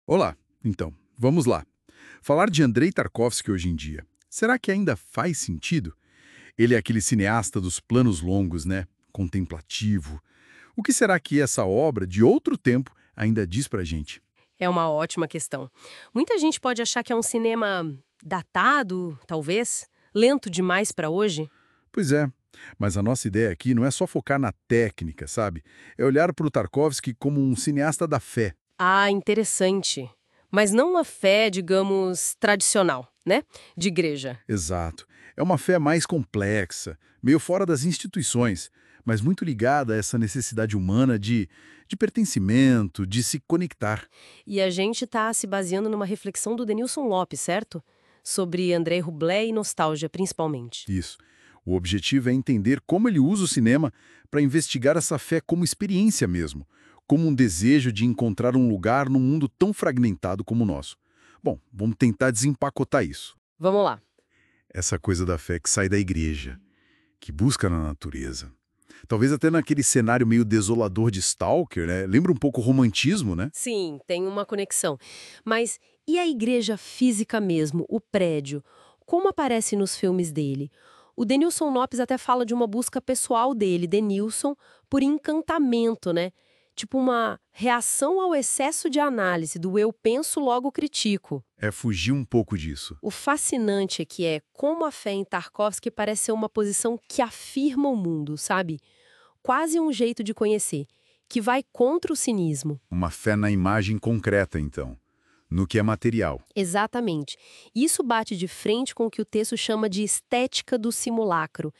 Olá, então, vamos lá. Falar de Andrei Tarkovsky hoje em dia, será que ainda faz sentido? Ele é aquele cineasta dos planos longos, né? Contemplativo. O que será que essa obra, de outro tempo, ainda diz pra gente? É uma ótima questão. Muita gente pode achar que é um cinema datado, talvez, lento demais para hoje. Pois é, mas a nossa ideia aqui não é só focar na técnica, sabe? É olhar para o Tarkovsky como um cineasta da fé. Ah, interessante. Mas não uma fé, digamos, tradicional, né? De igreja. Exato. É uma fé mais complexa, meio fora das instituições, mas muito ligada a essa necessidade humana de pertencimento, de se conectar. E a gente está se baseando numa reflexão do Denilson Lopes, certo? Sobre Andrei Rublet e nostalgia, principalmente. Isso. O objetivo é entender como ele usa o cinema para investigar essa fé como experiência mesmo, como um desejo de encontrar um lugar num mundo tão fragmentado como o nosso. Bom, vamos tentar desempacotar isso. Vamos lá. Essa coisa da fé que sai da igreja, que busca na natureza. Talvez até naquele cenário meio desolador de Stalker, né? Lembra um pouco o romantismo, né? Sim, tem uma conexão. Mas e a igreja física mesmo, o prédio? Como aparece nos filmes dele? O Denilson Lopes até fala de uma busca pessoal dele, Denilson, por encantamento, né? Tipo uma reação ao excesso de análise, do eu penso, logo critico. É fugir um pouco disso. O fascinante é que é como a fé em Tarkovsky parece ser uma posição que afirma o mundo, sabe? Quase um jeito de conhecer, que vai contra o cinismo. Uma fé na imagem concreta, então, no que é material. Exatamente. Isso bate de frente com o que o texto chama de estética do simulacro,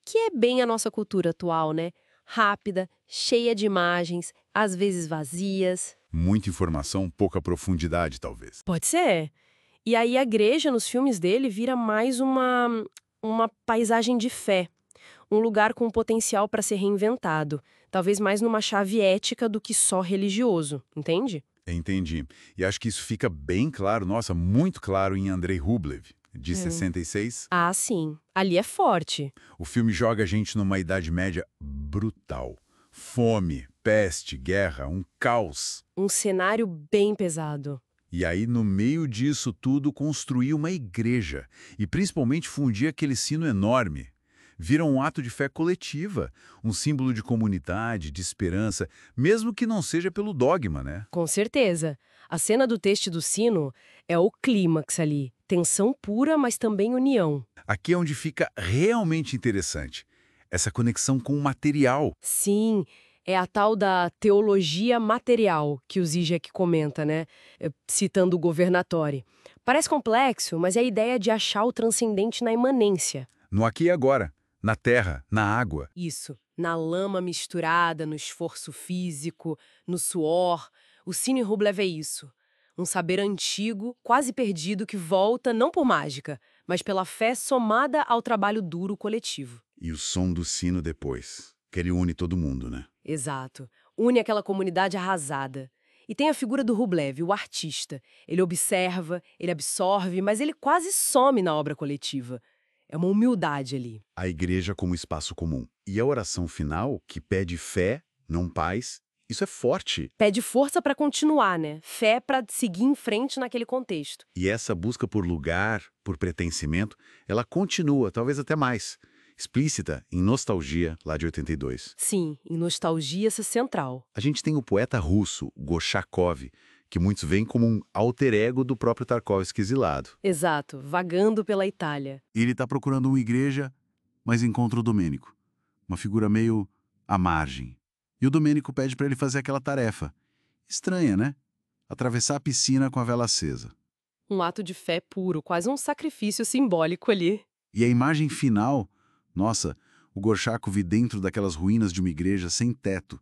que é bem a nossa cultura atual, né? Rápida, cheia de imagens, às vezes vazias. Muita informação, pouca profundidade, talvez. Pode ser. E aí a igreja nos filmes dele vira mais uma paisagem de fé, um lugar com potencial para ser reinventado, talvez mais numa chave ética do que só religioso, entende? Entendi. E acho que isso fica bem claro, nossa, muito claro em Andrei Rublev, de É. 66. Ah, sim. Ali é forte. O filme joga a gente numa Idade Média brutal. Fome, peste, guerra, um caos. Um cenário bem pesado. E aí, no meio disso tudo, construir uma igreja. E principalmente fundir aquele sino enorme. Vira um ato de fé coletiva, um símbolo de comunidade, de esperança, mesmo que não seja pelo dogma, né? Com certeza. A cena do texto do sino é o clímax ali. Tensão pura, mas também união. Aqui é onde fica realmente interessante. Essa conexão com o material. Sim, é a tal da teologia material que o Zizek comenta, né? Citando o Governatori. Parece complexo, mas é a ideia de achar o transcendente na imanência. No aqui e agora. Na terra, na água. Isso, na lama misturada, no esforço físico, no suor. O Cine Rublev é isso. Um saber antigo, quase perdido, que volta não por mágica, mas pela fé somada ao trabalho duro coletivo. E o som do sino depois, que ele une todo mundo, né? Exato. Une aquela comunidade arrasada. E tem a figura do Rublev, o artista. Ele observa, ele absorve, mas ele quase some na obra coletiva. É uma humildade ali. A igreja como espaço comum. E a oração final, que pede fé, não paz, isso é forte. Pede força para continuar, né? Fé para seguir em frente naquele contexto. E essa busca por lugar, por pertencimento, ela continua, talvez até mais. Explícita em Nostalgia, lá de 82. Sim, em nostalgia essa central. A gente tem o poeta russo, Goshakov, que muitos veem como um alter ego do próprio Tarkovsky exilado. Exato, vagando pela Itália. Ele está procurando uma igreja, mas encontra o Domênico, uma figura meio à margem. E o Domênico pede para ele fazer aquela tarefa. Estranha, né? Atravessar a piscina com a vela acesa. Um ato de fé puro, quase um sacrifício simbólico ali. E a imagem final, nossa, o Gorchakov dentro daquelas ruínas de uma igreja sem teto.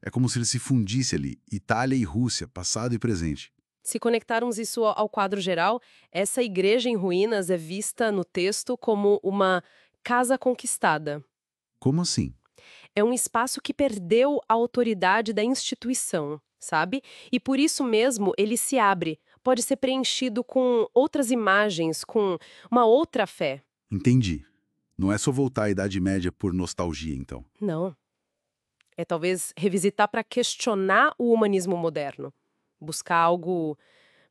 É como se ele se fundisse ali, Itália e Rússia, passado e presente. Se conectarmos isso ao quadro geral, essa igreja em ruínas é vista no texto como uma casa conquistada. Como assim? É um espaço que perdeu a autoridade da instituição, sabe? E por isso mesmo ele se abre, pode ser preenchido com outras imagens, com uma outra fé. Entendi. Não é só voltar à Idade Média por nostalgia, então. Não. É talvez revisitar para questionar o humanismo moderno. buscar algo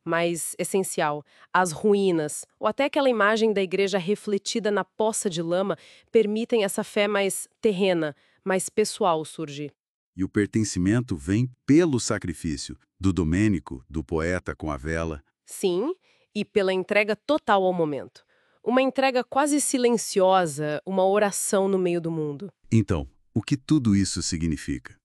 mais essencial. As ruínas, ou até aquela imagem da igreja refletida na poça de lama, permitem essa fé mais terrena, mais pessoal surgir. E o pertencimento vem pelo sacrifício do Domênico, do poeta com a vela. Sim, e pela entrega total ao momento. Uma entrega quase silenciosa, uma oração no meio do mundo. Então, o que tudo isso significa?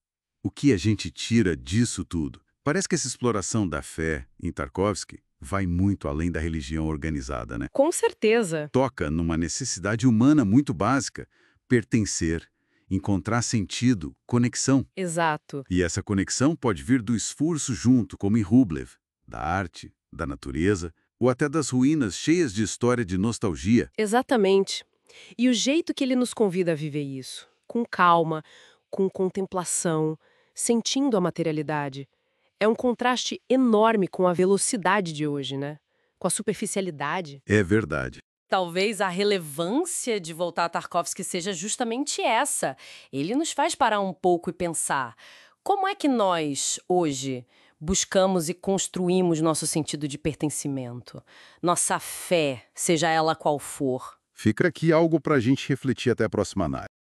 O que a gente tira disso tudo? Parece que essa exploração da fé em Tarkovsky vai muito além da religião organizada, né? Com certeza. Toca numa necessidade humana muito básica: pertencer, encontrar sentido, conexão. Exato. E essa conexão pode vir do esforço junto, como em Rublev, da arte, da natureza, ou até das ruínas cheias de história de nostalgia. Exatamente. E o jeito que ele nos convida a viver isso, com calma, com contemplação, sentindo a materialidade, é um contraste enorme com a velocidade de hoje, né? Com a superficialidade. É verdade. Talvez a relevância de voltar a Tarkovsky seja justamente essa. Ele nos faz parar um pouco e pensar: como é que nós, hoje, buscamos e construímos nosso sentido de pertencimento? Nossa fé, seja ela qual for. Fica aqui algo para a gente refletir até a próxima análise.